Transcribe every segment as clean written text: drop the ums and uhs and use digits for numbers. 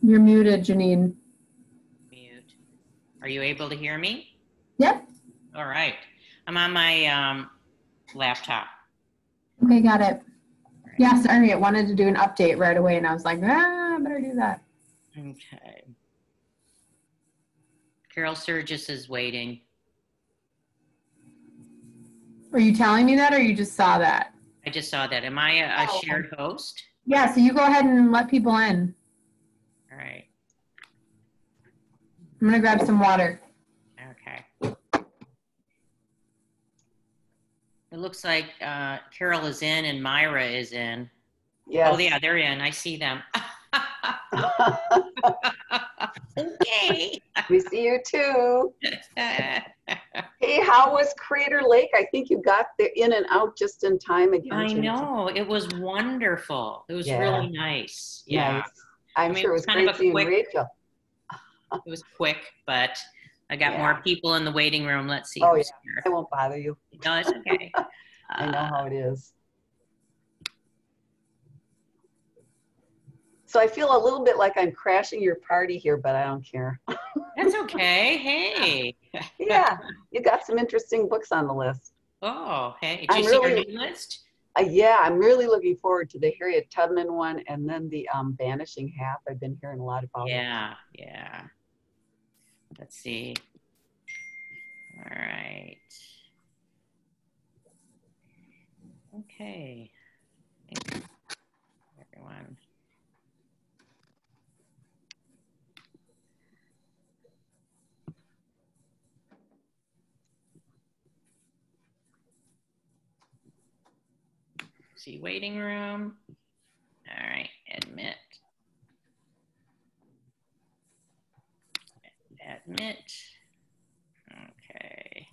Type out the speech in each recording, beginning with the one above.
You're muted, Janine. Mute. Are you able to hear me? Yep. All right. I'm on my laptop. Okay, got it. Right. Yeah, sorry, it wanted to do an update right away, and I was like, I better do that. Okay. Carol Sturgis is waiting. Are you telling me that, or you just saw that? I just saw that. Am I a shared host? Yeah, so you go ahead and let people in. All right. I'm going to grab some water. Okay. It looks like Carol is in and Myra is in. Yes. Oh, yeah, they're in. I see them. Okay. We see you too. Hey, how was Crater Lake? I think you got in and out just in time again. I know. It was wonderful. It was really nice. Yeah. Nice. I mean, sure it was great seeing Rachel. It was quick, but I got more people in the waiting room. Let's see. Oh, yeah. I won't bother you. No, it's okay. I know how it is. So I feel a little bit like I'm crashing your party here, but I don't care. That's okay. Hey. Yeah, you got some interesting books on the list. Oh, hey. Did you see our new list? Yeah, I'm really looking forward to the Harriet Tubman one and then the Vanishing Half. I've been hearing a lot about it. Yeah. Let's see. All right. Okay. Thank you, everyone. See, waiting room. All right, admit. Admit. Okay.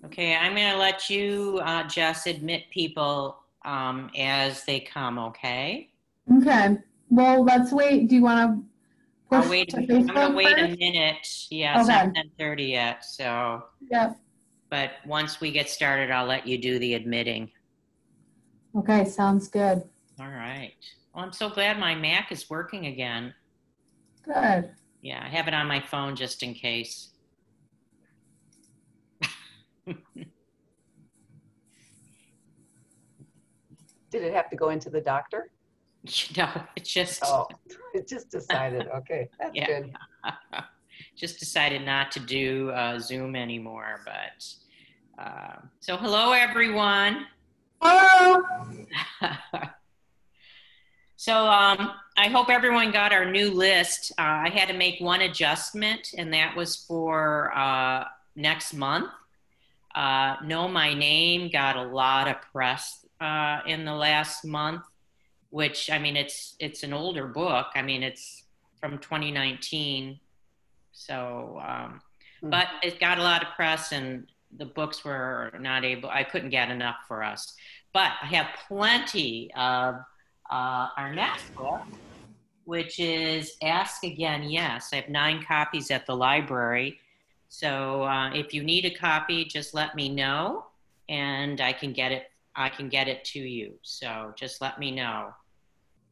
Okay, I'm going to let you, Jess, admit people as they come, okay? Okay. Well, let's wait. Do you want to push to Facebook I'm going to wait first? a minute. Yeah, it's not 10:30 yet, so. Yep. But once we get started, I'll let you do the admitting. Okay, sounds good. All right. Well, I'm so glad my Mac is working again. Good. Yeah, I have it on my phone just in case. Did it have to go into the doctor? No, it just... Oh, it just decided. Okay, that's good. Just decided not to do Zoom anymore, but... so hello, everyone. Hello. So I hope everyone got our new list. I had to make one adjustment, and that was for next month. Know My Name got a lot of press in the last month, which, I mean, it's an older book. I mean, it's from 2019. So, but it got a lot of press, and the books were not able, I couldn't get enough for us. But I have plenty of our next book, which is Ask Again, Yes. I have 9 copies at the library. So if you need a copy, just let me know, and I can get it to you. So just let me know.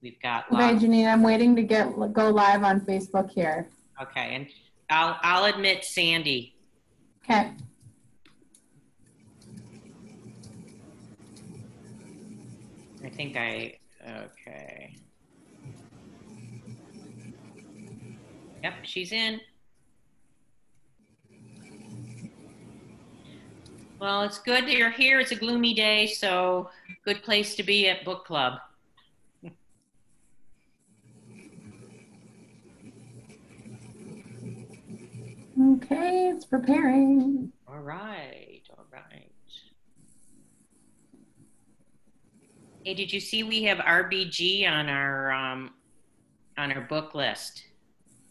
We've got lots. Okay, Janine, I'm waiting to go live on Facebook here. Okay, and I'll admit Sandy. Okay. I think okay. Yep, she's in. Well, it's good that you're here. It's a gloomy day, so good place to be at book club. Okay, it's preparing. All right, all right. Hey, did you see we have RBG on our book list?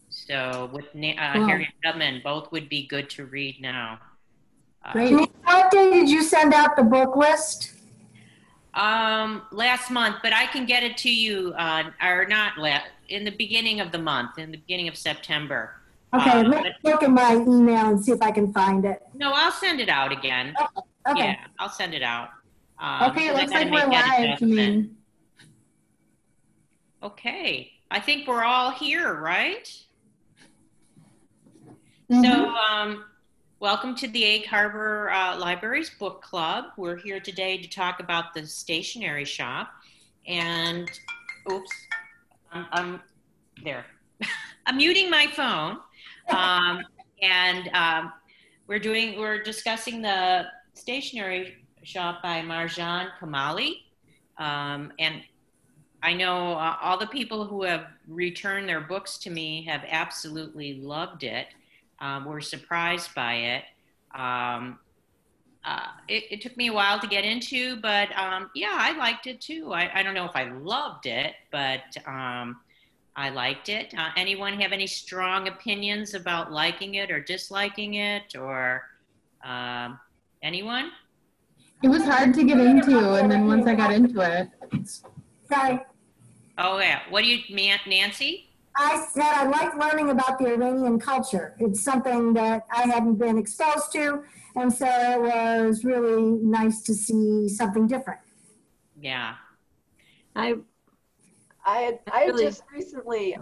So with Harriet Tubman, both would be good to read now. Great. What day did you send out the book list? Last month, but I can get it to you, or not in the beginning of the month, in the beginning of September. Okay, let me look at my email and see if I can find it. No, I'll send it out again. Okay. Yeah, I'll send it out. Okay, it I looks gotta like make we're that live, adjustment. Janine. Okay, I think we're all here, right? Mhm. So, welcome to the Egg Harbor Libraries Book Club. We're here today to talk about the Stationery Shop. And, oops, I'm there. I'm muting my phone. We're discussing the Stationery Shop by Marjan Kamali. And I know all the people who have returned their books to me have absolutely loved it. Were surprised by it. It took me a while to get into, but yeah, I liked it too. I don't know if I loved it, but I liked it. Anyone have any strong opinions about liking it or disliking it, or anyone? It was hard to get into, and then once I got into it, Sorry. Oh yeah. What do you, Nancy? I said I like learning about the Iranian culture. It's something that I hadn't been exposed to, and so it was really nice to see something different. Yeah. I had just recently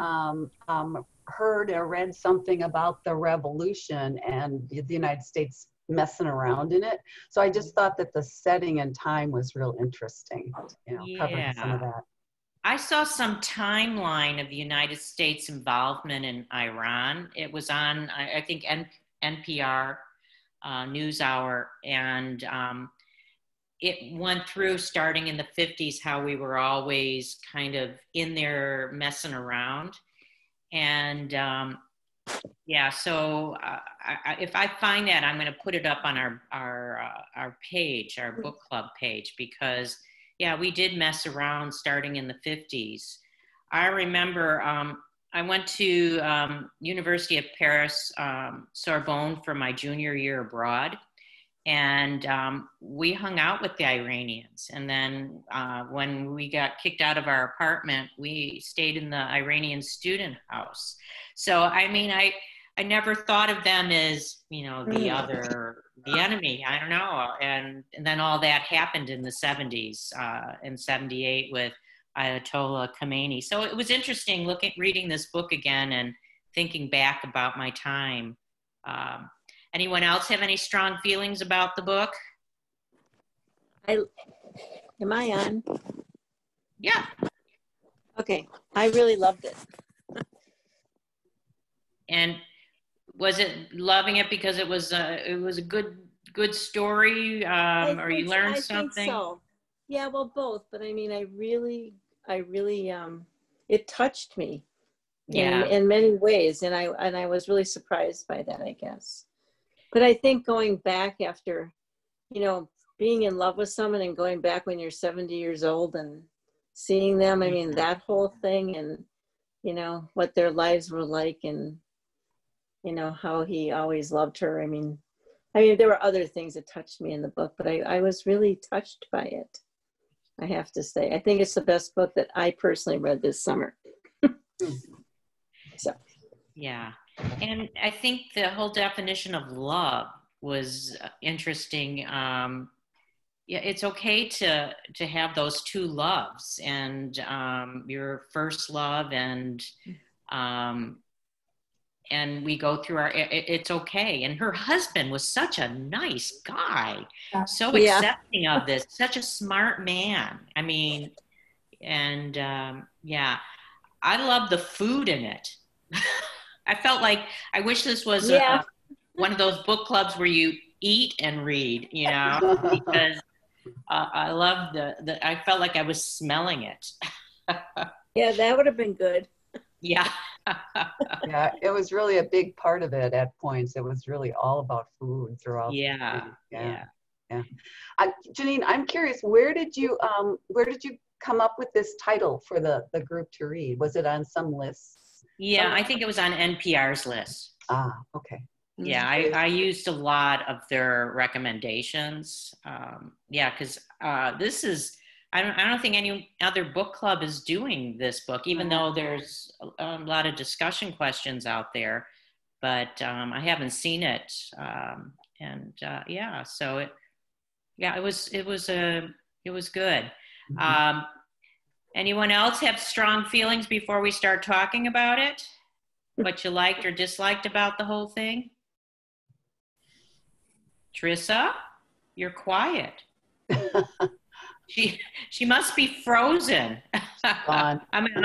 heard or read something about the revolution and the United States messing around in it. So I just thought that the setting and time was real interesting, covering some of that. I saw some timeline of the United States involvement in Iran. It was on, I think, NPR NewsHour, and it went through starting in the 50s how we were always kind of in there messing around. And yeah, so if I find that, I'm going to put it up on our page, our book club page, because yeah, we did mess around starting in the 50s. I remember I went to University of Paris, Sorbonne for my junior year abroad. And we hung out with the Iranians. And then when we got kicked out of our apartment, we stayed in the Iranian student house. So, I mean, I never thought of them as, the enemy. I don't know. And then all that happened in the 70s, in 78 with Ayatollah Khomeini. So it was interesting reading this book again and thinking back about my time. Anyone else have any strong feelings about the book? Am I on? Yeah. Okay, I really loved it. And was it loving it because it was a good story, or you learned something? I think so. Yeah, well, both. But I mean, I really, it touched me in many ways, and I was really surprised by that, I guess. But I think going back after, being in love with someone and going back when you're 70 years old and seeing them, I mean, that whole thing and, what their lives were like and, how he always loved her. I mean, there were other things that touched me in the book, but I was really touched by it, I have to say. I think it's the best book that I personally read this summer. So. Yeah. And I think the whole definition of love was interesting. Yeah, it's okay to have those two loves, and your first love, and we go through it's okay. And her husband was such a nice guy, so accepting of this, such a smart man. I mean, and yeah, I love the food in it. I felt like I wish this was one of those book clubs where you eat and read, because I love I felt like I was smelling it. Yeah, that would have been good. Yeah. Yeah, it was really a big part of it at points. It was really all about food throughout. Yeah. Janine, I'm curious, where did you come up with this title for the group to read? Was it on some list? Yeah, I think it was on NPR's list. Ah, okay. Yeah, I used a lot of their recommendations. Yeah, because this is I don't think any other book club is doing this book, even though there's a lot of discussion questions out there, but I haven't seen it. Yeah, so it was good. Anyone else have strong feelings before we start talking about it? What you liked or disliked about the whole thing? Trissa, you're quiet. She must be frozen. I mean,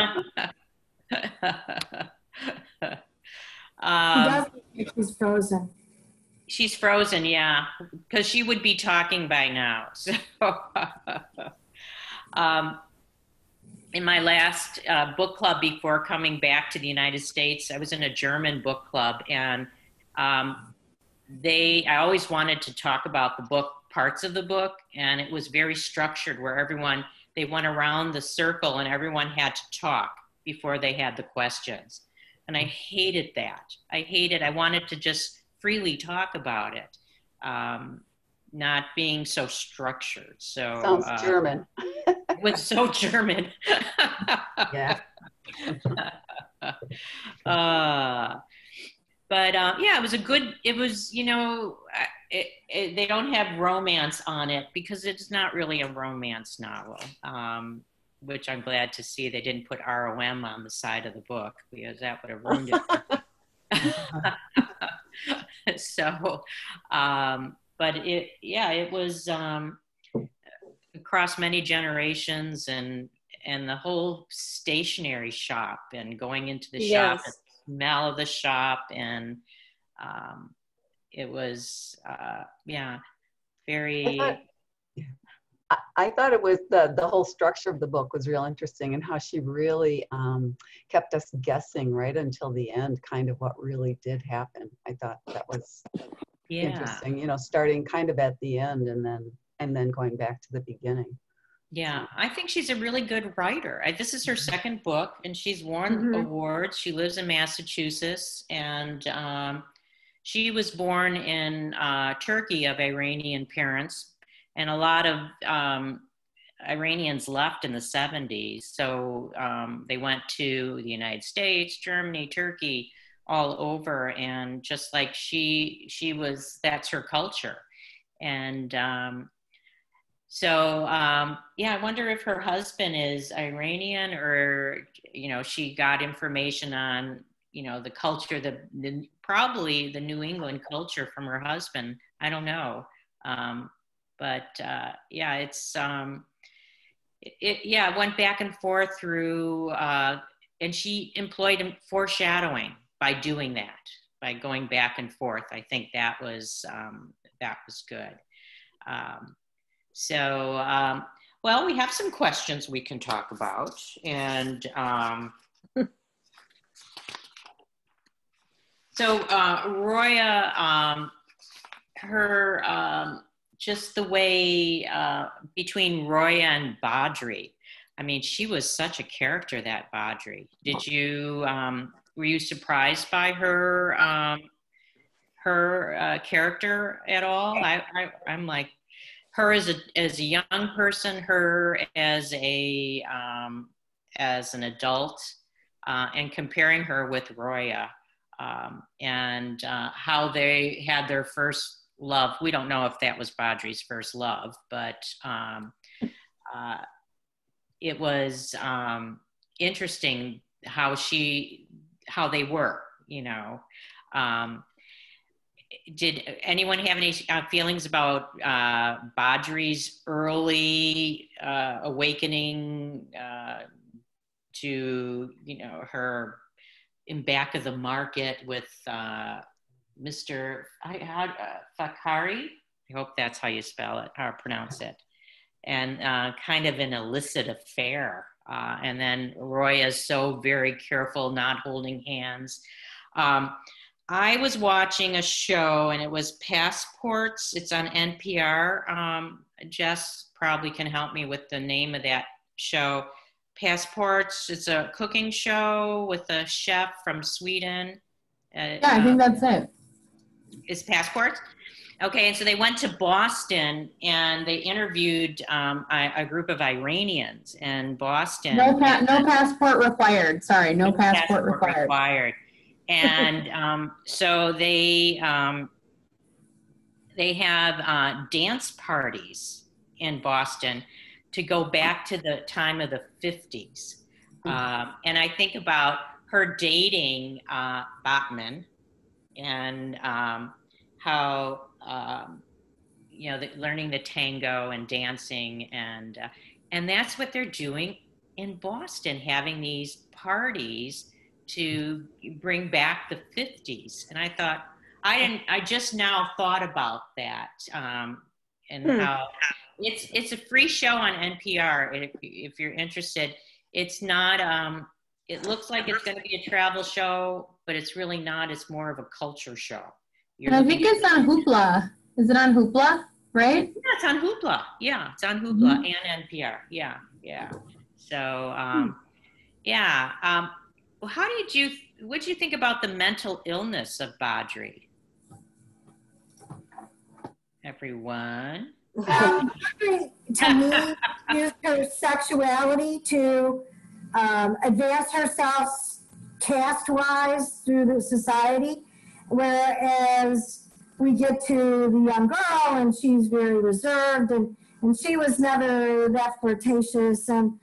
She does think she's frozen. she's frozen, yeah, because she would be talking by now. So, in my last book club before coming back to the United States, I was in a German book club, and I always wanted to talk about the book, parts of the book, and it was very structured where they went around the circle and everyone had to talk before they had the questions. And I hated that. I wanted to just freely talk about it, not being so structured. So Sounds German. It was so German. Yeah. But yeah, it was, they don't have romance on it because it's not really a romance novel, which I'm glad to see they didn't put ROM on the side of the book because that would have ruined it. So, but it was across many generations and the whole stationery shop and going into the shop, and the smell of the shop, and it was very. I thought it was the whole structure of the book was real interesting, and how she really kept us guessing right until the end, kind of what really did happen. I thought that was interesting, starting kind of at the end and then going back to the beginning. Yeah, I think she's a really good writer. This is her second book, and she's won awards. She lives in Massachusetts, and she was born in Turkey of Iranian parents, and a lot of Iranians left in the 70s. So they went to the United States, Germany, Turkey, all over, and just like that's her culture. And I wonder if her husband is Iranian, or, she got information on, the culture, probably the New England culture from her husband. I don't know. It went back and forth through, and she employed foreshadowing by doing that, by going back and forth. I think that was good. Well, we have some questions we can talk about, and Roya, just the way between Roya and Badri, I mean, she was such a character, that Badri. Were you surprised by her character at all? I'm like, her as a young person, her as an adult, and comparing her with Roya, and how they had their first love. We don't know if that was Badri's first love, but it was interesting how they were, did anyone have any feelings about Badri's early awakening to, her in back of the market with Mr. Fakhari? I hope that's how you spell it or pronounce it. And kind of an illicit affair. And then Roya is so very careful, not holding hands. I was watching a show, and it was Passports. It's on NPR. Jess probably can help me with the name of that show. Passports. It's a cooking show with a chef from Sweden. Yeah, I think that's it. Is Passports? Okay, and so they went to Boston and they interviewed a group of Iranians in Boston. No passport required. Sorry, no passport required. And so they have dance parties in Boston to go back to the time of the 50s. And I think about her dating Bachman and how, learning the tango and dancing. And that's what they're doing in Boston, having these parties to bring back the 50s. And I thought, I just now thought about that, and how it's a free show on NPR. If you're interested, it's not, it looks like it's going to be a travel show, but it's really not. It's more of a culture show. I think it's on Hoopla. Is it on Hoopla, right? Yeah, it's on Hoopla. Yeah, it's on Hoopla and NPR. Yeah. So, what did you think about the mental illness of Badri? Everyone. Badri, to me, used her sexuality to advance herself caste-wise through the society, whereas we get to the young girl and she's very reserved and she was never that flirtatious, and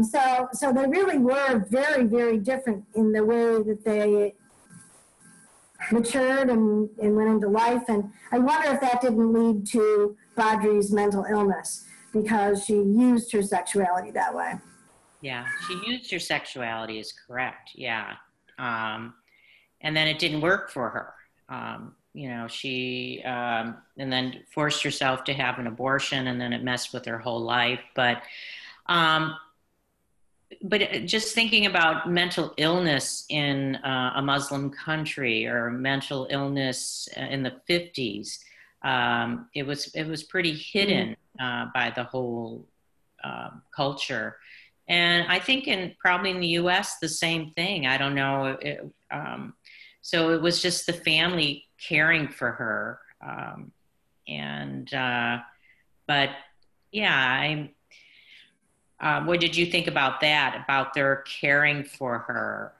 so they really were very, very different in the way that they matured and went into life. And I wonder if that didn't lead to Badri's mental illness, because she used her sexuality that way. Yeah, she used her sexuality, is correct. Yeah. And then it didn't work for her. She and then forced herself to have an abortion, and then it messed with her whole life. But just thinking about mental illness in a Muslim country, or mental illness in the 50s, it was pretty hidden by the whole culture. And I think probably in the U.S. the same thing. I don't know. So it was just the family caring for her, but yeah, what did you think about that? About their caring for her?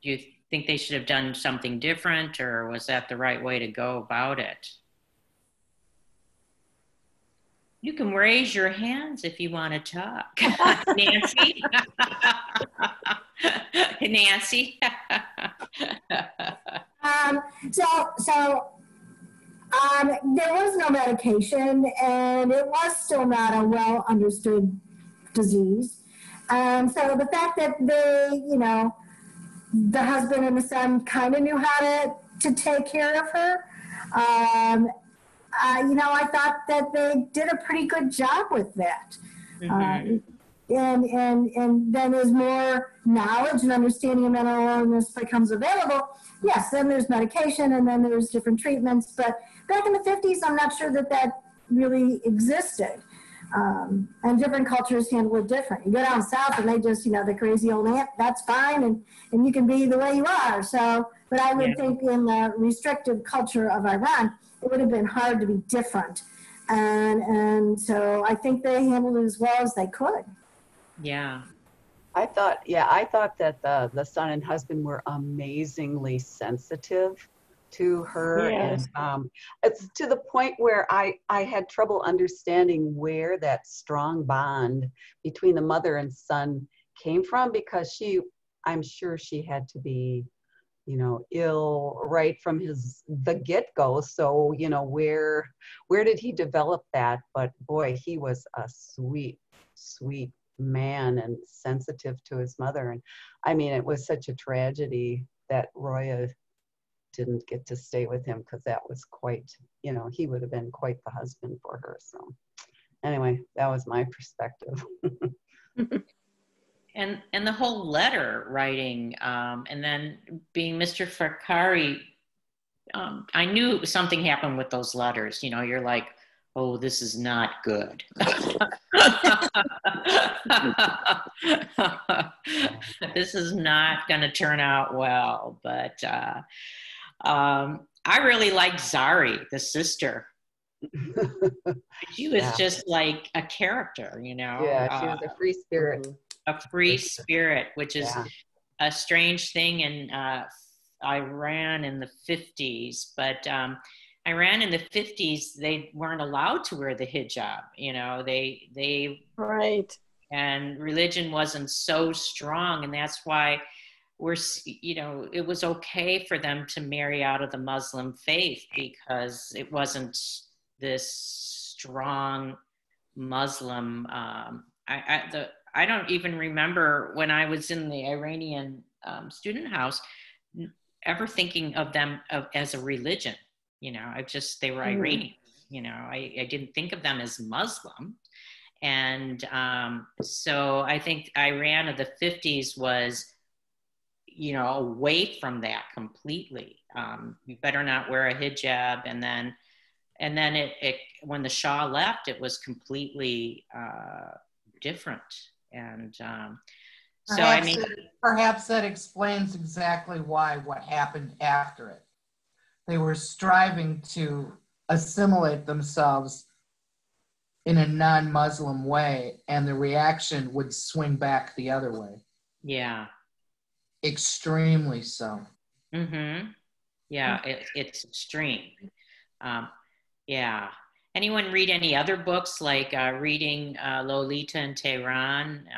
Do you think they should have done something different, or was that the right way to go about it? You can raise your hands if you want to talk. Nancy? Nancy? There was no medication, and it was still not a well understood disease. So the fact that they, the husband and the son kind of knew how to take care of her, I thought that they did a pretty good job with that. And then as more knowledge and understanding of mental illness becomes available, yes, then there's medication and then there's different treatments. But back in the 50s, I'm not sure that really existed. And different cultures handle it different. You go down south and they just, the crazy old aunt, that's fine, and you can be the way you are. So, but I would think in the restrictive culture of Iran, it would have been hard to be different. And so I think they handled it as well as they could. Yeah. I thought that the son and husband were amazingly sensitive to her. Yes. And it's to the point where I had trouble understanding where that strong bond between the mother and son came from, because I'm sure she had to be, ill right from the get-go. So, where did he develop that? But boy, he was a sweet, sweet man and sensitive to his mother. And I mean, it was such a tragedy that Roya didn't get to stay with him, because that was quite, he would have been quite the husband for her. So anyway, that was my perspective. And the whole letter writing, and then being Mr. Fakari, I knew something happened with those letters. You're like, oh, this is not good. This is not going to turn out well. But I really liked Zari, the sister. She was just like a character, you know. Yeah, she was a free spirit. A free spirit, which is Yeah. a strange thing in Iran in the 50s. But Iran in the 50s, they weren't allowed to wear the hijab. You know, they Right. and religion wasn't so strong, and that's why it was okay for them to marry out of the Muslim faith because it wasn't this strong Muslim. I don't even remember when I was in the Iranian student house ever thinking of them as a religion. You know, they were Iranian. You know, I didn't think of them as Muslim. And so I think Iran of the 50s was, you know, away from that completely. You better not wear a hijab. And then it when the Shah left, it was completely different. And so, I mean, perhaps that explains exactly what happened after it. They were striving to assimilate themselves in a non-Muslim way, and the reaction would swing back the other way. Yeah. Extremely so. Mm-hmm. Yeah, it's extreme. Yeah. Anyone read any other books, like reading Lolita in Tehran?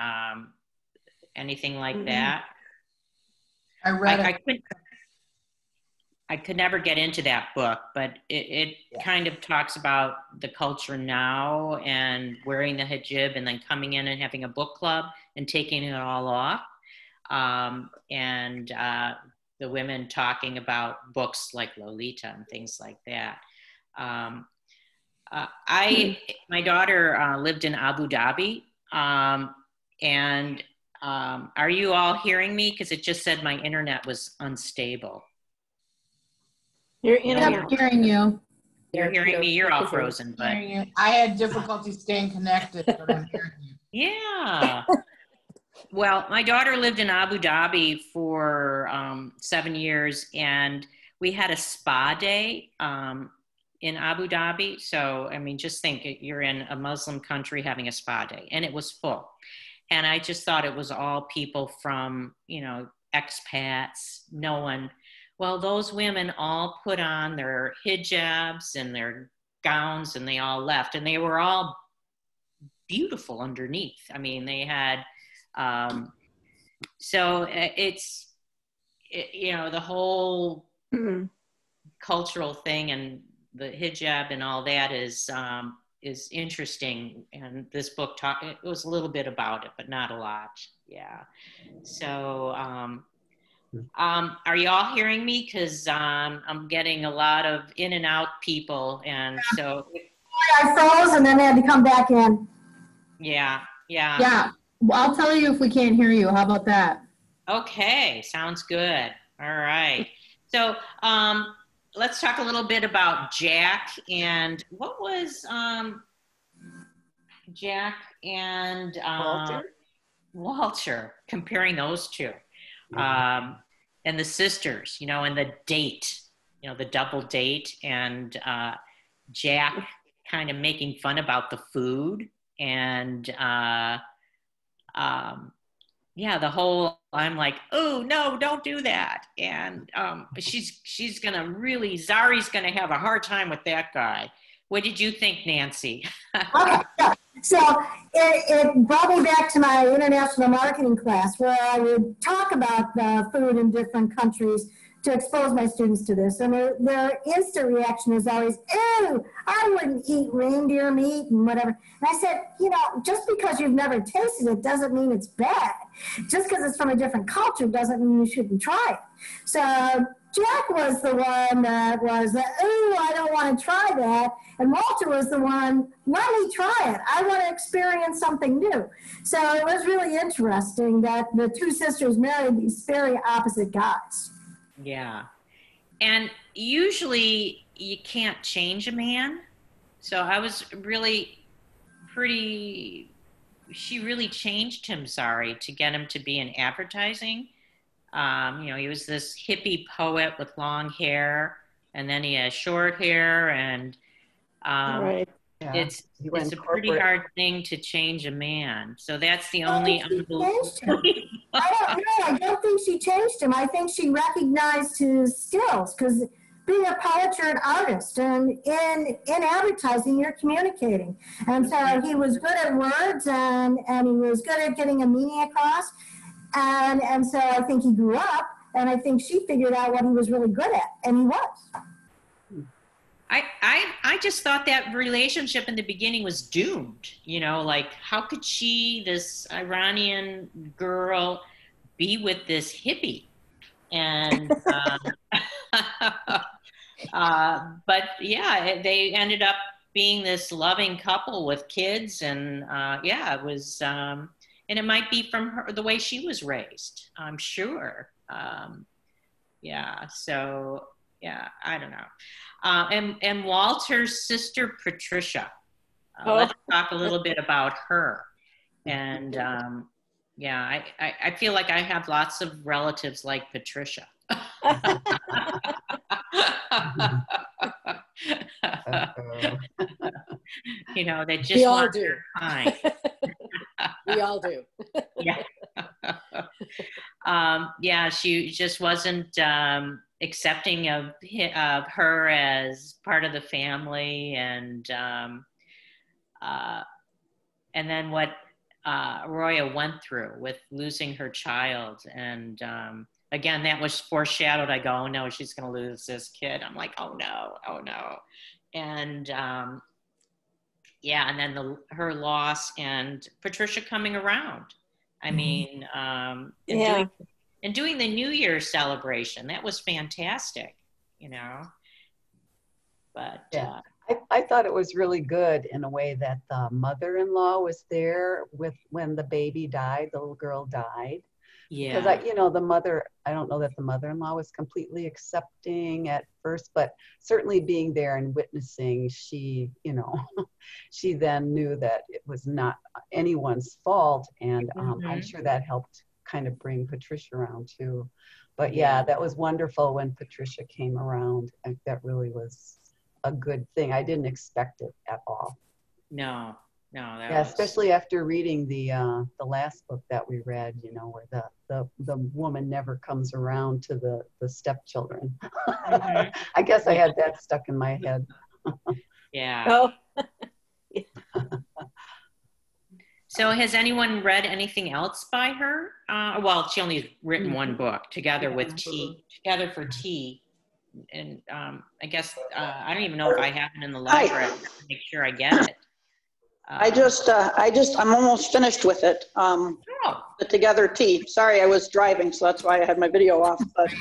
Anything like that? I read I could never get into that book, but it kind of talks about the culture now and wearing the hijab and then coming in and having a book club and taking it all off. And the women talking about books like Lolita and things like that. My daughter lived in Abu Dhabi. And are you all hearing me? Because it just said my internet was unstable. You're in and I'm out. hearing you. You're hearing me. You're all frozen, but I had difficulty staying connected, but I'm hearing you. yeah. Well, my daughter lived in Abu Dhabi for 7 years, and we had a spa day in Abu Dhabi. So, I mean, just think you're in a Muslim country having a spa day, and it was full. And I just thought it was all people from, you know, expats, no one. Well, those women all put on their hijabs and their gowns, and they all left, and they were all beautiful underneath. I mean, they had, so you know, the whole cultural thing and the hijab and all that is interesting. And this book it was a little bit about it, but not a lot. Yeah. So, are you all hearing me? Because I'm getting a lot of in and out people, and so I froze and then had to come back in. yeah. Yeah. Well, I'll tell you if we can't hear you. How about that? Okay, sounds good. All right. So let's talk a little bit about Jack and what was Jack and Walter, comparing those two. And the sisters, you know, and the date, you know, the double date, and Jack kind of making fun about the food, and yeah, the whole, I'm like, oh no, don't do that. And she's gonna really, Zari's gonna have a hard time with that guy. What did you think, Nancy? Okay, so it brought me back to my international marketing class, where I would talk about the food in different countries to expose my students to this. And their instant reaction is always, ew, I wouldn't eat reindeer meat and whatever. And I said, you know, just because you've never tasted it doesn't mean it's bad. Just because it's from a different culture doesn't mean you shouldn't try it. So Jack was the one that was, ooh, I don't want to try that. And Walter was the one, let me try it. I want to experience something new. So it was really interesting that the two sisters married these very opposite guys. Yeah. And usually you can't change a man. So I was really she really changed him, Zari, to get him to be in advertising. You know, he was this hippie poet with long hair, and then he has short hair, and Right. Yeah. it's He went a pretty corporate. hard thing to change a man. So that's the I don't only think she changed him. I don't think she changed him. I think she recognized his skills, because being a poet, you're an artist, and in advertising, you're communicating. And so he was good at words, and he was good at getting a meaning across. And so I think he grew up, and I think she figured out what he was really good at, and he was. I just thought that relationship in the beginning was doomed. You know, like, how could she, this Iranian girl, be with this hippie? And but yeah, they ended up being this loving couple with kids, and yeah, it was, and it might be from her, the way she was raised, I'm sure. Yeah, so yeah, I don't know. And Walter's sister, Patricia. Let's talk a little bit about her. And yeah, I feel like I have lots of relatives like Patricia. You know, they just want their time. We all do. Yeah. Yeah, she just wasn't accepting of her as part of the family, and then what Roya went through with losing her child, and again, that was foreshadowed. I go, oh no, she's going to lose this kid. I'm like, oh no, and yeah, and then her loss, and Patricia coming around. I mean, and doing the New Year's celebration, that was fantastic, you know. But yeah. I thought it was really good in a way that the mother-in-law was there when the baby died, the little girl died. Yeah. Because the mother, I don't know that the mother-in-law was completely accepting at first, but certainly being there and witnessing, she, she then knew that it was not anyone's fault, and I'm sure that helped kind of bring Patricia around too. But yeah, that was wonderful when Patricia came around. That really was a good thing. I didn't expect it at all. No. Yeah, especially after reading the last book that we read, where the woman never comes around to the stepchildren. I guess I had that stuck in my head. Yeah. Oh. So has anyone read anything else by her? Well, she only written one book, Together for Tea. And I guess, I don't even know if I have it in the library. To make sure I get it. I'm almost finished with it. The Together Tea. Sorry, I was driving, so that's why I had my video off. But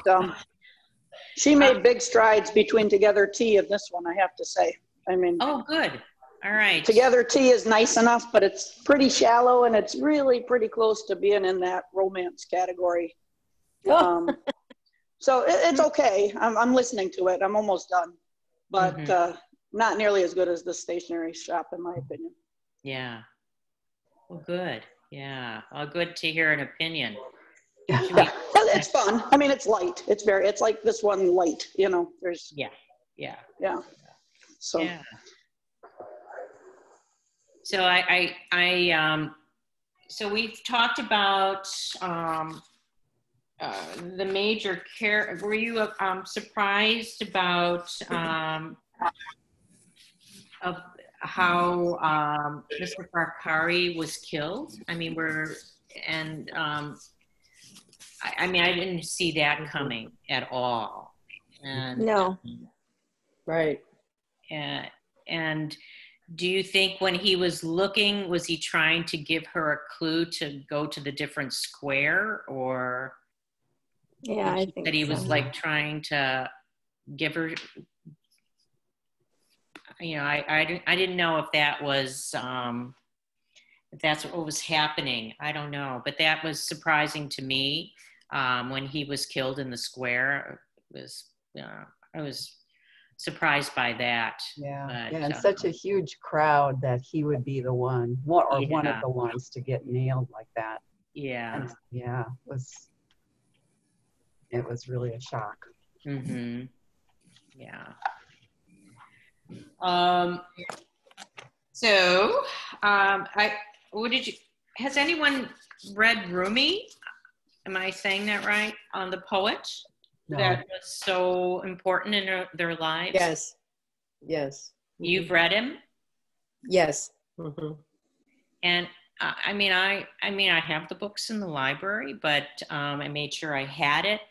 she made big strides between Together Tea and this one, I have to say. I mean. Oh, good. All right. Together Tea is nice enough, but it's pretty shallow, and it's really pretty close to being in that romance category. So it's okay. I'm listening to it. I'm almost done, but not nearly as good as the Stationery Shop, in my opinion. Yeah. Well, good. Yeah. Well, good to hear an opinion. Yeah. It's fun. I mean, it's light. It's like this one light, there's. Yeah. So. Yeah. So so we've talked about the major care. Were you surprised about of how Mr. Farkari was killed? I mean, I didn't see that coming at all. And, no. Right. And do you think when he was looking, was he trying to give her a clue to go to the different square, or? Yeah, I think that he was so. like trying to give her. I didn't know if that was if that's what was happening. I don't know, but that was surprising to me when he was killed in the square. I was surprised by that. Yeah, and such a huge crowd that he would be the one of the ones to get nailed like that. Yeah. And, it was really a shock. Mm-hmm. Yeah. Has anyone read Rumi? Am I saying that right? On the poet No. that was so important in their lives? Yes. Yes. You've read him? Yes. Mm-hmm. And I have the books in the library, but I made sure I had it.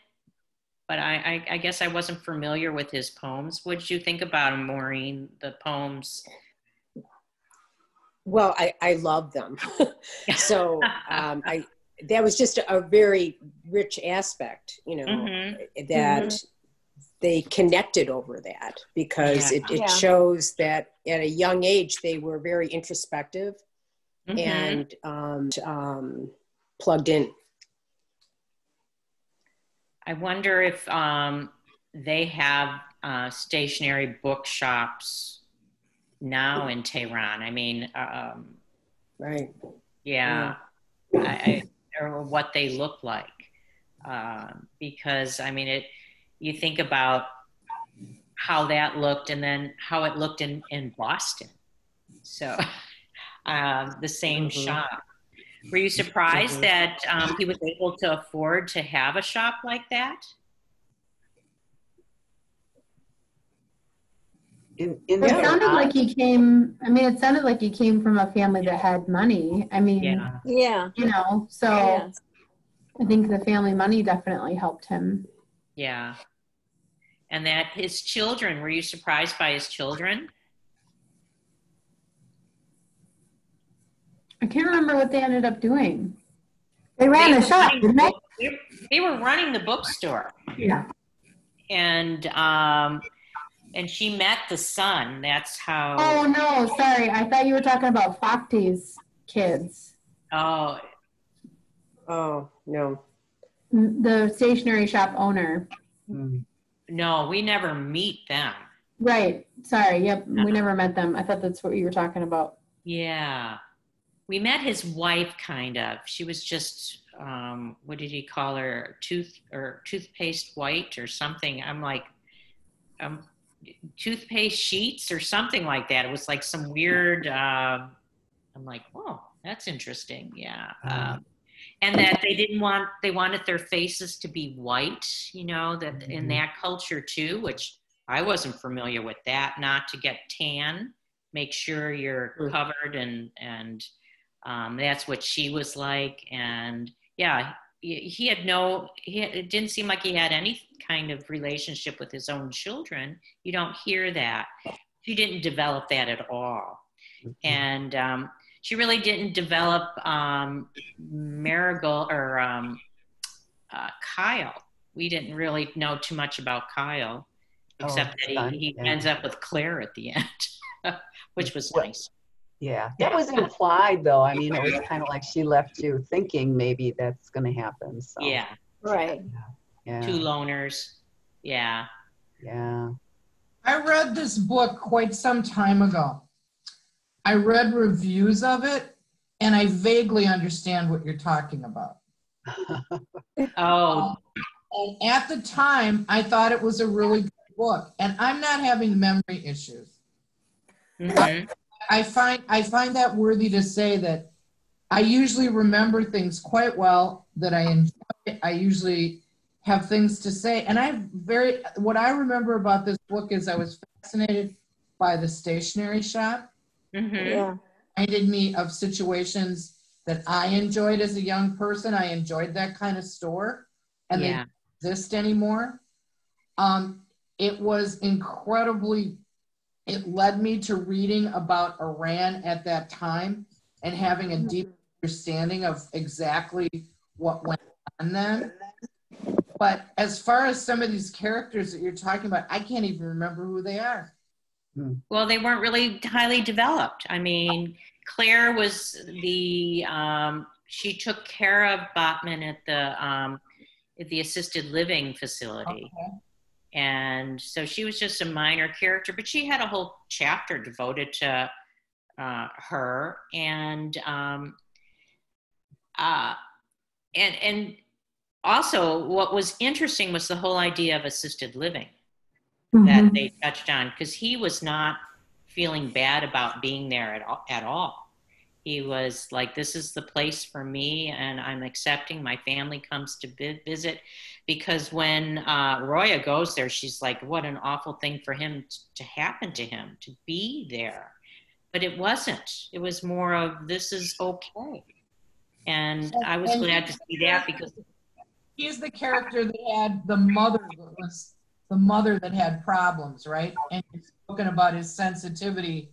But I guess I wasn't familiar with his poems. What did you think about him, Maureen, the poems? Well, I love them. So that was just a very rich aspect, you know, Mm-hmm. that Mhm. they connected over that, because it shows that at a young age they were very introspective and plugged in. I wonder if they have stationary bookshops now in Tehran. I mean, Right. yeah, or what they look like. Because, I mean, you think about how that looked and then how it looked in Boston. So the same shop. Were you surprised that he was able to afford to have a shop like that? It sounded like he came. I mean, it sounded like he came from a family that had money. I mean, Yeah. you know, so Yes. I think the family money definitely helped him. Yeah. And that his children, were you surprised by his children? I can't remember what they ended up doing. They ran the shop, didn't they? They were running the bookstore. Yeah. And she met the son. That's how. Oh no, sorry. I thought you were talking about Fakti's kids. Oh. Oh, no. The stationery shop owner. No, we never meet them. Right. Sorry. Yep. We never met them. I thought that's what you were talking about. Yeah. We met his wife, kind of. She was just, what did he call her? Toothpaste white or something. I'm like, toothpaste sheets or something like that. It was like some weird, I'm like, oh, that's interesting. Yeah. And that they wanted their faces to be white, you know, that in that culture too, which I wasn't familiar with that, not to get tan, make sure you're covered and that's what she was like. And yeah, it didn't seem like he had any kind of relationship with his own children. You don't hear that. She didn't develop that at all. And she really didn't develop Marigold or Kyle. We didn't really know too much about Kyle, except that he ends up with Claire at the end, which was nice. Yeah, that was implied though. I mean, it was kind of like she left you thinking maybe that's going to happen. So. Yeah. Right. Yeah. Two loners. Yeah. Yeah. I read this book quite some time ago. I read reviews of it, and I vaguely understand what you're talking about. Oh. And at the time, I thought it was a really good book, and I'm not having memory issues. I find that worthy to say that I usually remember things quite well, that I enjoy. I usually have things to say, and what I remember about this book is I was fascinated by the stationery shop. Yeah. Reminded me of situations that I enjoyed as a young person. I enjoyed that kind of store, and they don't exist anymore. It was incredibly. It led me to reading about Iran at that time and having a deep understanding of exactly what went on then. But as far as some of these characters that you're talking about, I can't even remember who they are. Well, they weren't really highly developed. I mean, Claire was she took care of Botman at the assisted living facility. Okay. And so she was just a minor character, but she had a whole chapter devoted to her. And also what was interesting was the whole idea of assisted living. that they touched on, because he was not feeling bad about being there at all. He was like, this is the place for me, and I'm accepting. My family comes to visit, because when Roya goes there, she's like, what an awful thing for him to happen to him, to be there. But it wasn't. It was more of, this is okay. And I was glad to see that, because he's the character that had the mother that was the mother that had problems, right? And he's spoken about his sensitivity.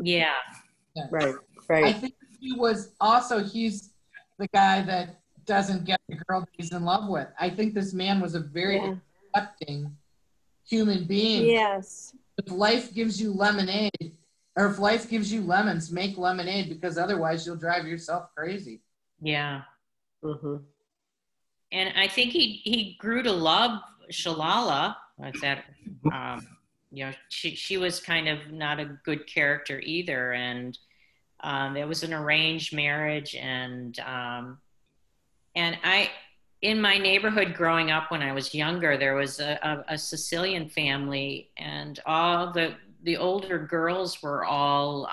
Yeah. Right, right. I think he's the guy that doesn't get the girl that he's in love with. I think this man was a very accepting human being. Yes. If life gives you lemonade, or if life gives you lemons, make lemonade, because otherwise you'll drive yourself crazy. Yeah. And I think he grew to love Shalala. What's that? You know, she was kind of not a good character either, and it was an arranged marriage, and I, in my neighborhood growing up when I was younger, there was a Sicilian family, and all the older girls were all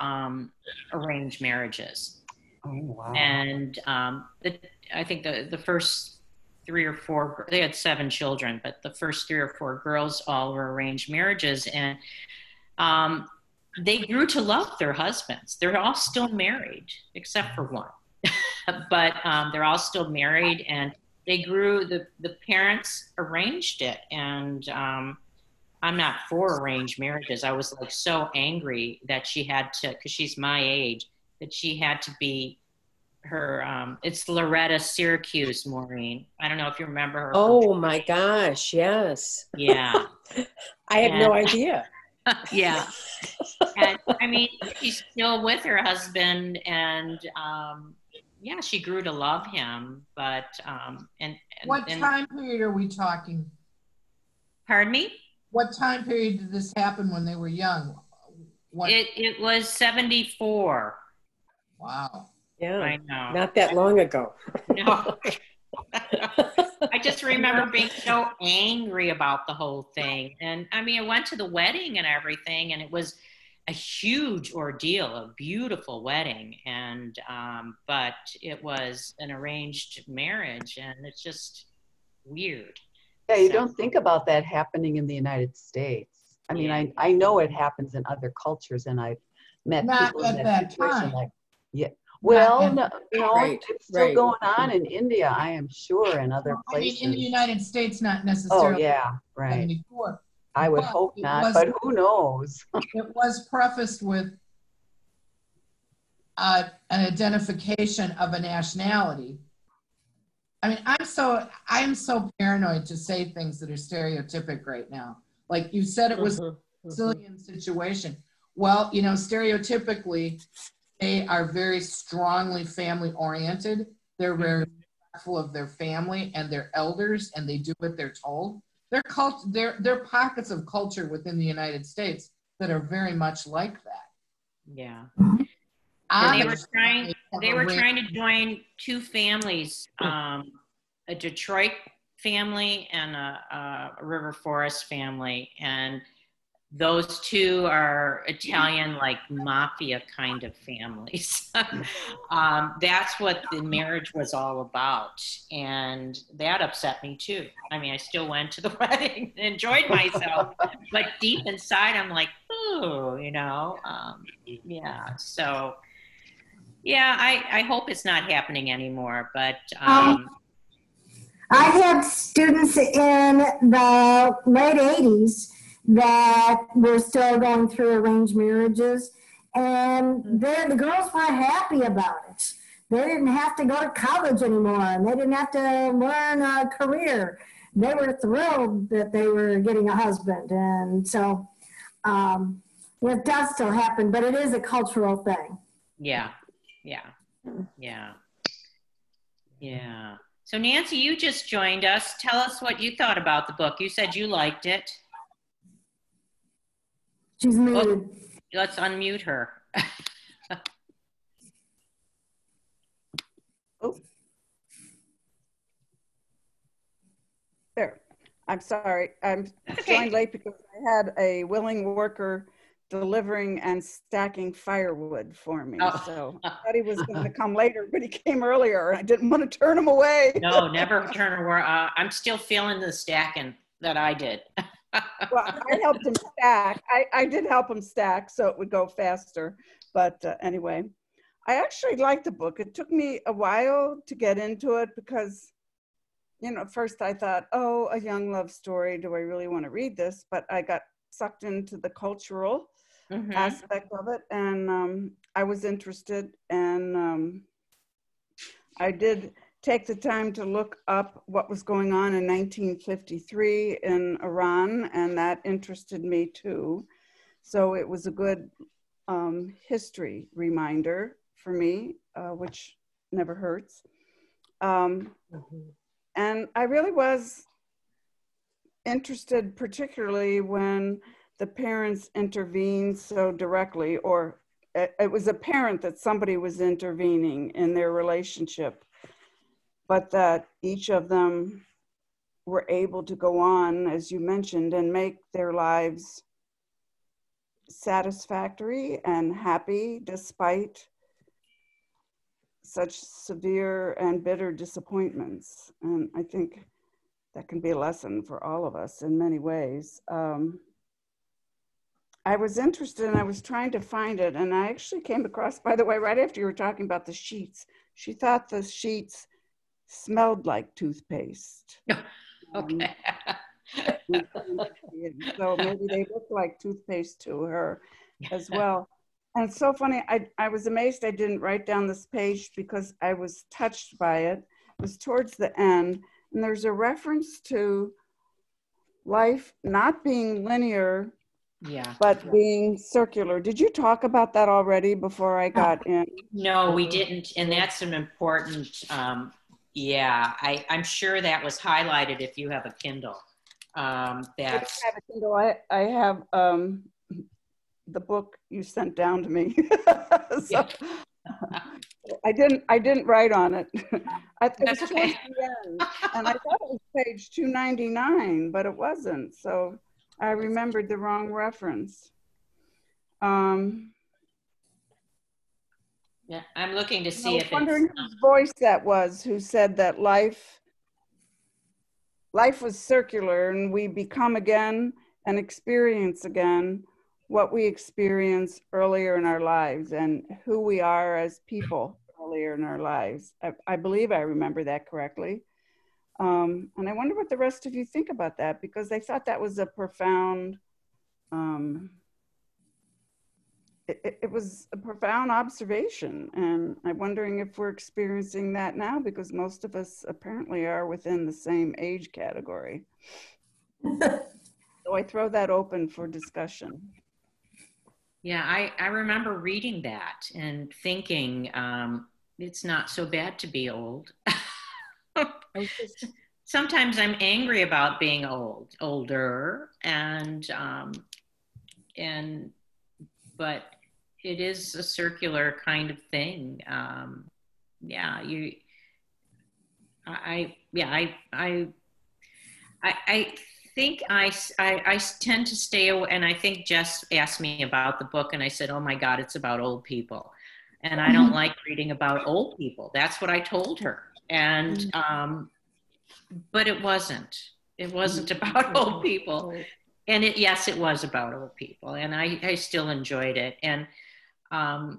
arranged marriages. Oh, wow. And I think the first 3 or 4, they had 7 children, but the first 3 or 4 girls all were arranged marriages. And they grew to love their husbands. They're all still married, except for one. But they're all still married, and they grew, the parents arranged it. And I'm not for arranged marriages. I was like so angry that she had to, because she's my age, that she had to be her, it's Loretta Syracuse, Maureen. I don't know if you remember her. Oh my gosh, yes. Yeah. I had no idea. Yeah. And I mean, she's still with her husband, and yeah, she grew to love him, but what time period are we talking? Pardon me? What time period did this happen when they were young? It was 74. Wow. Yeah, I know. Not that long ago. No. I just remember being so angry about the whole thing. And I mean, I went to the wedding and everything, and it was a huge ordeal, a beautiful wedding. And, but it was an arranged marriage, and it's just weird. Yeah, you don't think about that happening in the United States. I mean, I know it happens in other cultures, and I've met people in that situation. Like, well, no, it's still going on in India, I am sure, and other places. I mean, in the United States, not necessarily. Oh, yeah, right. 74. I would hope not, but who knows? It was prefaced with an identification of a nationality. I mean, I'm so paranoid to say things that are stereotypic right now. Like you said, it was a Sicilian situation. Well, you know, stereotypically, they are very strongly family oriented. They're very respectful of their family and their elders, and they do what they're told. There are pockets of culture within the United States that are very much like that. Yeah. And they were trying to join 2 families, a Detroit family and a River Forest family, and those 2 are Italian, like mafia kind of families. That's what the marriage was all about, and that upset me too. I mean, I still went to the wedding and enjoyed myself, but deep inside I'm like, oh, you know, yeah. So yeah, I hope it's not happening anymore, but I had students in the late 80s that were still going through arranged marriages, and the girls were happy about it. They didn't have to go to college anymore, and they didn't have to learn a career. They were thrilled that they were getting a husband, and so it does still happen, but it is a cultural thing. Yeah. So Nancy, you just joined us. Tell us what you thought about the book. You said you liked it. She's muted. Oh, let's unmute her. Oh. There. I'm sorry. I'm Okay. joined late because I had a willing worker delivering and stacking firewood for me. Oh. So I thought he was going to come later, but he came earlier. I didn't want to turn him away. No, never turn around. I'm still feeling the stacking that I did. Well, I helped him stack. I did help him stack so it would go faster. But anyway, I actually liked the book. It took me a while to get into it because, you know, at first I thought, oh, a young love story. Do I really want to read this? But I got sucked into the cultural aspect of it, and I was interested, and I did take the time to look up what was going on in 1953 in Iran, and that interested me too. So it was a good history reminder for me, which never hurts. And I really was interested, particularly when the parents intervened so directly, or it was apparent that somebody was intervening in their relationship, but that each of them were able to go on, as you mentioned, and make their lives satisfactory and happy despite such severe and bitter disappointments. And I think that can be a lesson for all of us in many ways. I was interested and I was trying to find it, and I actually came across, by the way, right after you were talking about the sheets, she thought the sheets smelled like toothpaste. Okay. So maybe they look like toothpaste to her as well. And it's so funny, I was amazed I didn't write down this page because I was touched by it. It was towards the end, and there's a reference to life not being linear, but being circular. Did you talk about that already before I got in? No, we didn't. And that's an important, I'm sure that was highlighted if you have a Kindle. I don't have a Kindle. I have the book you sent down to me. So, I didn't write on it. It was towards the end, and I thought it was page 299, but it wasn't. So I remembered the wrong reference. Yeah, I'm looking to see if it's. I was wondering whose voice that was who said that life was circular and we become again and experience again what we experienced earlier in our lives and who we are as people earlier in our lives. I believe I remember that correctly. And I wonder what the rest of you think about that, because I thought that was a profound, it was a profound observation. And I'm wondering if we're experiencing that now, because most of us apparently are within the same age category. So I throw that open for discussion. Yeah, I remember reading that and thinking it's not so bad to be old. Sometimes I'm angry about being older, but it is a circular kind of thing. I think I tend to stay away, and I think Jess asked me about the book, and I said, "Oh my God, it's about old people," and I don't like reading about old people. That's what I told her, and but it wasn't. It wasn't about old people, and yes, it was about old people, and I still enjoyed it, and I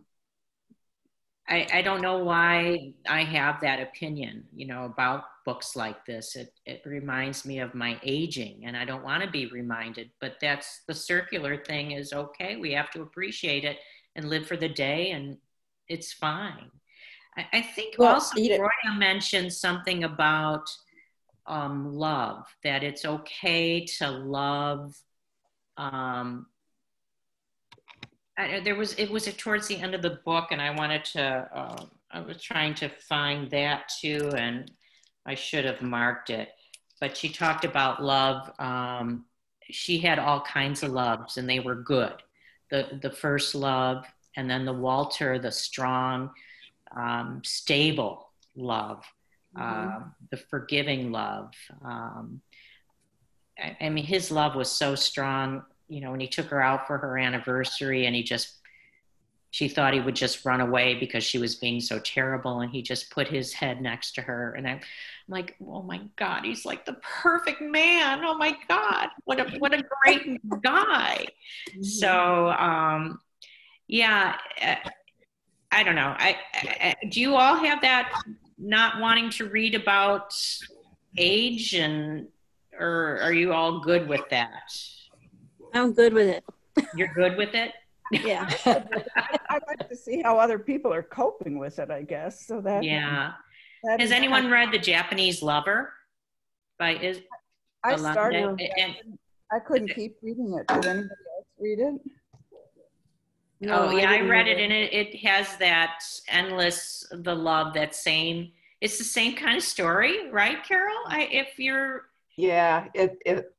don't know why I have that opinion, about books like this. It reminds me of my aging, and I don't want to be reminded, but that's the circular thing is okay. We have to appreciate it and live for the day, and it's fine. I think also Gloria mentioned something about love, that it's okay to love. It was towards the end of the book, and I wanted to, I was trying to find that too, and I should have marked it, but she talked about love. She had all kinds of loves, and they were good. The first love, and then the Walter, the strong, stable love, the forgiving love, I mean, his love was so strong, you know, when he took her out for her anniversary and she thought he would just run away because she was being so terrible. And he just put his head next to her. And I'm like, oh my God, he's like the perfect man. Oh my God, what a great guy. So, yeah, I don't know. Do you all have that not wanting to read about age or are you all good with that? I'm good with it. You're good with it? Yeah. I'd like to see how other people are coping with it, I guess. So that. Yeah. Has anyone read The Japanese Lover by I started. and I couldn't keep reading it. Did anybody else read it? No, yeah, I read it, and it has that endless, the love, that same. It's the same kind of story, right, Carol? Yeah,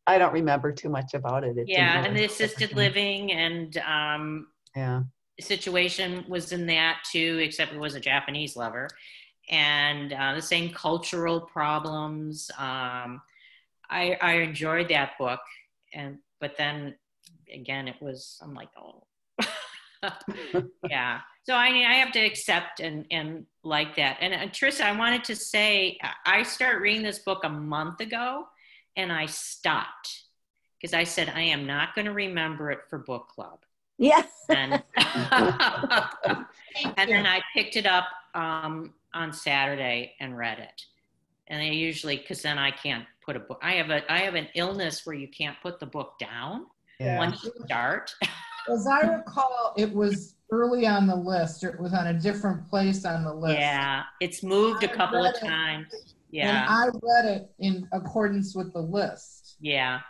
I don't remember too much about it. And the assisted living and the situation was in that too, except it was a Japanese lover, and the same cultural problems. I enjoyed that book, but then again, I'm like, oh. Yeah. So I have to accept and like that. And Trissa, I wanted to say, I started reading this book a month ago and I stopped because I said, I am not going to remember it for book club. Yeah. And, and then I picked it up on Saturday and read it. And I usually, because then I can't put a book. I have an illness where you can't put the book down once you start. As I recall, it was early on the list, or it was on a different place on the list. Yeah, it's moved a couple of times. Yeah. And I read it in accordance with the list. Yeah.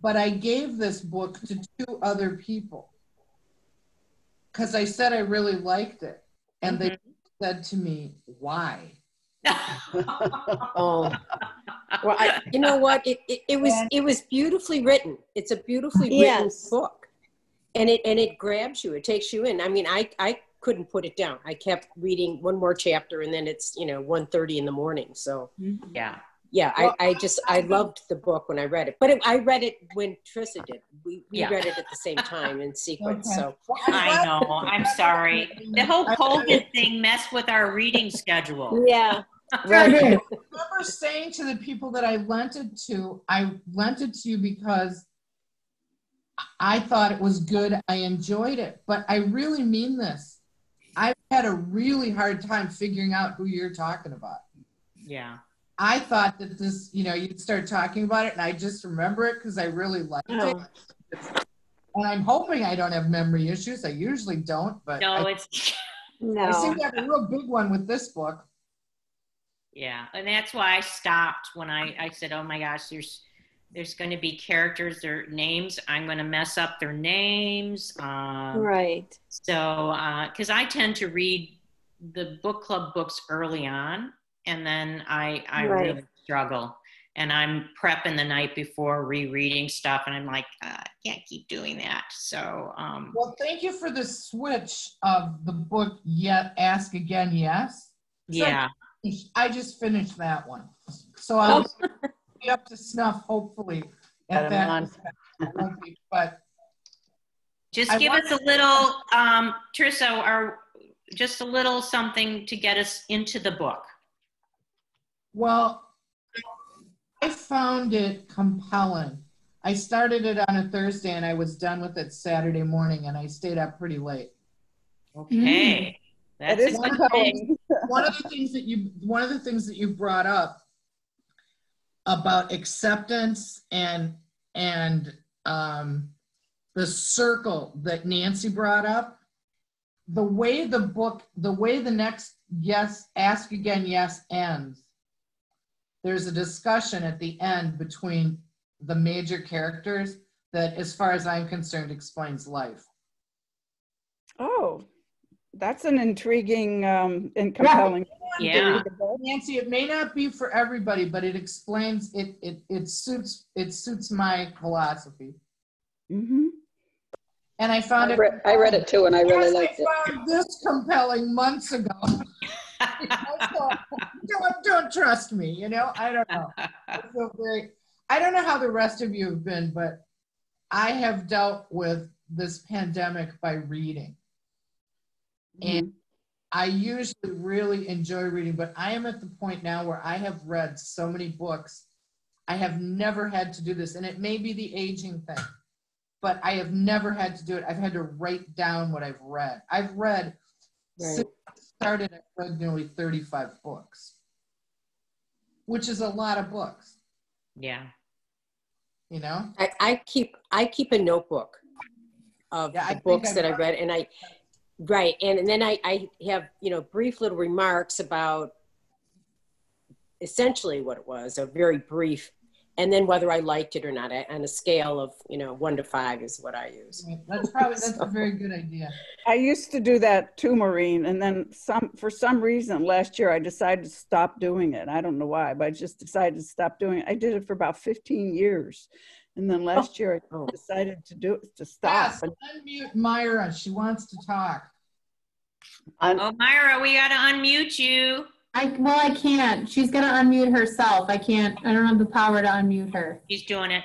But I gave this book to 2 other people because I said I really liked it. And they said to me, why? Oh, well, you know what? It was beautifully written. It's a beautifully written book. And it grabs you, it takes you in. I mean, I couldn't put it down. I kept reading one more chapter and then it's, 1:30 in the morning. So yeah. Well, I loved the book when I read it, but I read it when Trissa did. We read it at the same time in sequence. Okay. So I know, I'm sorry. The whole COVID thing messed with our reading schedule. Yeah. Right. I remember saying to the people that I lent it to you because I thought it was good. I enjoyed it, but I really mean this. I've had a really hard time figuring out who you're talking about. Yeah. I thought that this, you'd start talking about it and I just remember it because I really liked it. And I'm hoping I don't have memory issues. I usually don't, but I seem to have a real big one with this book. Yeah. And that's why I stopped when I said, oh my gosh, there's going to be characters, their names. I'm going to mess up their names. Right. So, because I tend to read the book club books early on, and then I really struggle. And I'm prepping the night before, rereading stuff, and I'm like, I can't keep doing that. So. Well, thank you for the switch of the book, Ask Again, Yes. So yeah. I just finished that one. So I'll be up to snuff, hopefully, at that. But just give us a little, Trissa, or just a little something to get us into the book. Well, I found it compelling. I started it on a Thursday and I was done with it Saturday morning, and I stayed up pretty late. Okay. That is compelling. One of the things that you brought up about acceptance and the circle that Nancy brought up, the way the next Ask Again, Yes ends, there's a discussion at the end between the major characters that, as far as I'm concerned, explains life. Oh, that's an intriguing and compelling. Yeah. Nancy, it may not be for everybody, but it explains it suits my philosophy. Mm-hmm. And I found I read it too, and I really liked it. I found this compelling months ago. Don't trust me, I don't know. I feel I don't know how the rest of you have been, but I have dealt with this pandemic by reading. And I usually really enjoy reading, but I am at the point now where I have read so many books. I have never had to do this, and it may be the aging thing, but I have never had to do it. I've had to write down what I've read. I've read, since I started, I've read nearly 35 books, which is a lot of books. Yeah. You know? I keep a notebook of the books that I read, and and then I have, you know, brief little remarks about essentially what it was, a very brief, and then whether I liked it or not on a scale of, you know, 1 to 5 is what I use. That's a very good idea. I used to do that too, Maureen, and then for some reason last year I decided to stop doing it. I don't know why, but I just decided to stop doing it. I did it for about 15 years. And then last year I decided to stop. Yes, unmute Myra. She wants to talk. Oh, Myra, we got to unmute you. Well, I can't. She's going to unmute herself. I can't. I don't have the power to unmute her. She's doing it.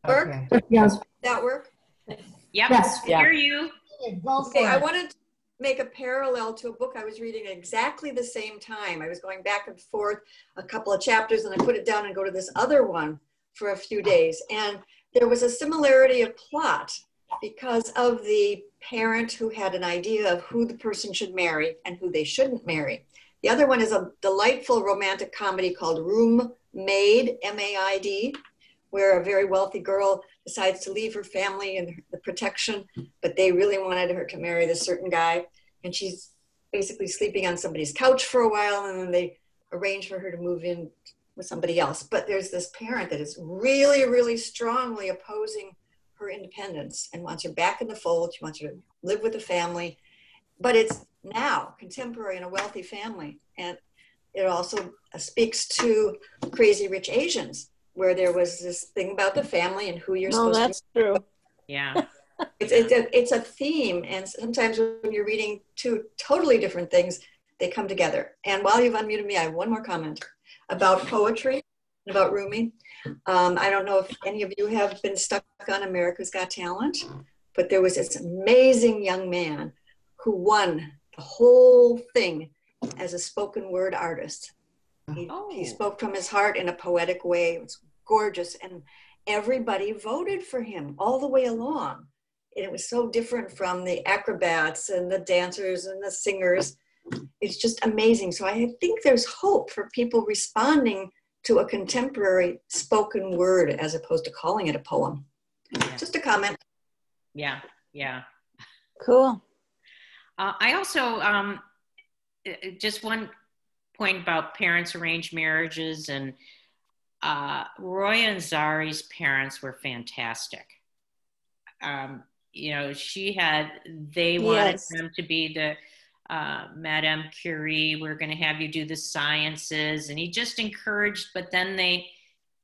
Okay. Yes. That work? Yep. Yes. I hear you. Okay, I wanted to make a parallel to a book I was reading at exactly the same time. I was going back and forth a couple of chapters, and I put it down and go to this other one for a few days. And there was a similarity of plot because of the parent who had an idea of who the person should marry and who they shouldn't marry. The other one is a delightful romantic comedy called Room Maid, M-A-I-D, where a very wealthy girl decides to leave her family and the protection, but they really wanted her to marry this certain guy. And she's basically sleeping on somebody's couch for a while, and then they arrange for her to move in with somebody else. But there's this parent that is really, really strongly opposing her independence and wants her back in the fold. She wants her to live with the family, but it's now contemporary in a wealthy family. And it also speaks to Crazy Rich Asians, where there was this thing about the family and who you're supposed to. That's true. Yeah. It's a theme, and sometimes when you're reading two totally different things, they come together. And while you've unmuted me, I have one more comment about poetry, about Rumi. I don't know if any of you have been stuck on America's Got Talent, but there was this amazing young man who won the whole thing as a spoken word artist. He spoke from his heart in a poetic way. It was gorgeous, and everybody voted for him all the way along. And it was so different from the acrobats and the dancers and the singers. It's just amazing. So I think there's hope for people responding to a contemporary spoken word as opposed to calling it a poem. Yeah. Just a comment. Yeah, yeah. Cool. I also, just one point about parents' arranged marriages, and Roy and Zari's parents were fantastic. You know, they wanted them to be the Madame Curie, we're going to have you do the sciences, and he just encouraged, but then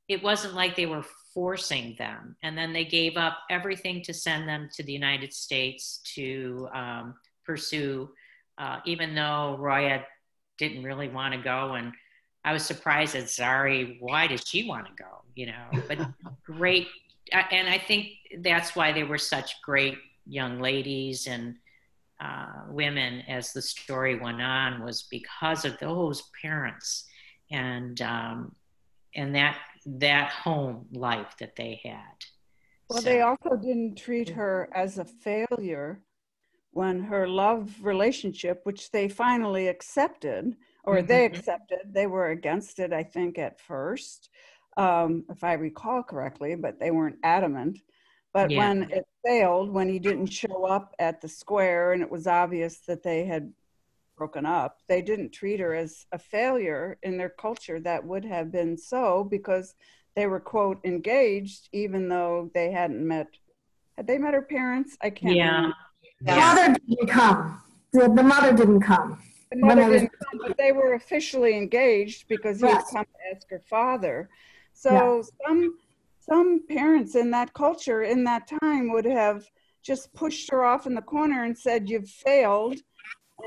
it wasn't like they were forcing them, and then they gave up everything to send them to the United States to pursue, even though Roya didn't really want to go, and I was surprised at Zari, why did she want to go, you know, but great, and I think that's why they were such great young ladies and women as the story went on, was because of those parents and that home life that they had. Well, they also didn't treat her as a failure when her love relationship, which they finally accepted, or they accepted, they were against it, I think, at first, if I recall correctly, but they weren't adamant. But when it failed, when he didn't show up at the square and it was obvious that they had broken up, they didn't treat her as a failure. In their culture, that would have been so, because they were, quote, engaged, even though they hadn't met. Had they met her parents? I can't remember. The mother didn't come. The mother didn't come. The mother didn't come, but they were officially engaged because he had come to ask her father. So some parents in that culture, in that time, would have just pushed her off in the corner and said, you've failed,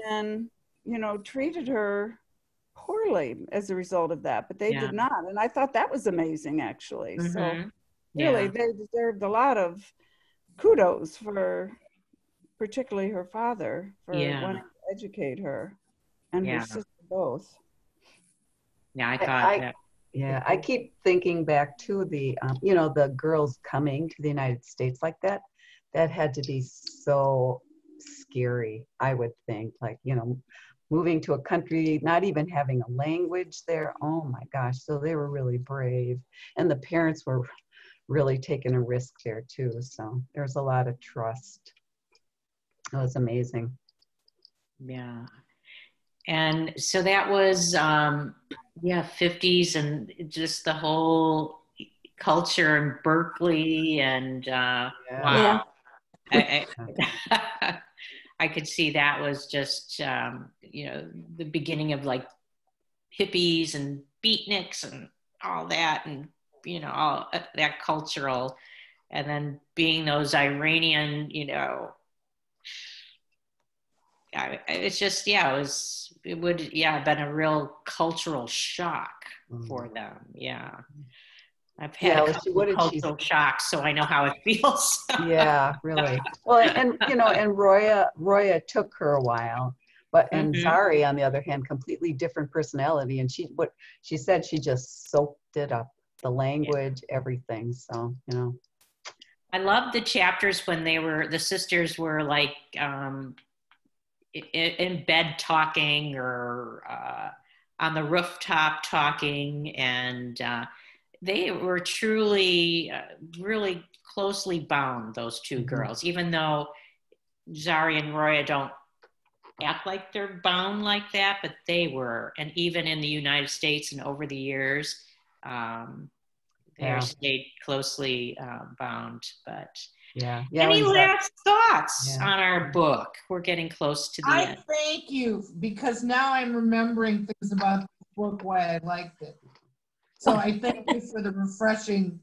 and, you know, treated her poorly as a result of that, but they did not. And I thought that was amazing, actually. So really, they deserved a lot of kudos for particularly her father for wanting to educate her and her sister both. Yeah, I thought that. Yeah, I keep thinking back to the, you know, the girls coming to the United States like that. That had to be so scary, I would think. Like, you know, moving to a country, not even having a language there. Oh my gosh. So they were really brave. And the parents were really taking a risk there too. So there's a lot of trust. It was amazing. Yeah. And so that was, 50s and just the whole culture in Berkeley and wow. I could see that was just, the beginning of like hippies and beatniks and all that and, all that cultural. And then being those Iranian, it's just, it would have been a real cultural shock for them. Yeah. I've had a couple of cultural shocks, so I know how it feels. Yeah, really. Well, and, and Roya took her a while, and Zari, on the other hand, completely different personality. And she said she just soaked it up, the language, everything. So, I love the chapters when the sisters were like, in bed talking or on the rooftop talking, and they were truly really closely bound, those two girls, even though Zari and Roya don't act like they're bound like that, but they were. And even in the United States and over the years, they stayed closely bound. But any last thoughts on our book? We're getting close to the end. Thank you, because now I'm remembering things about the book, why I liked it. So I thank you for the refreshing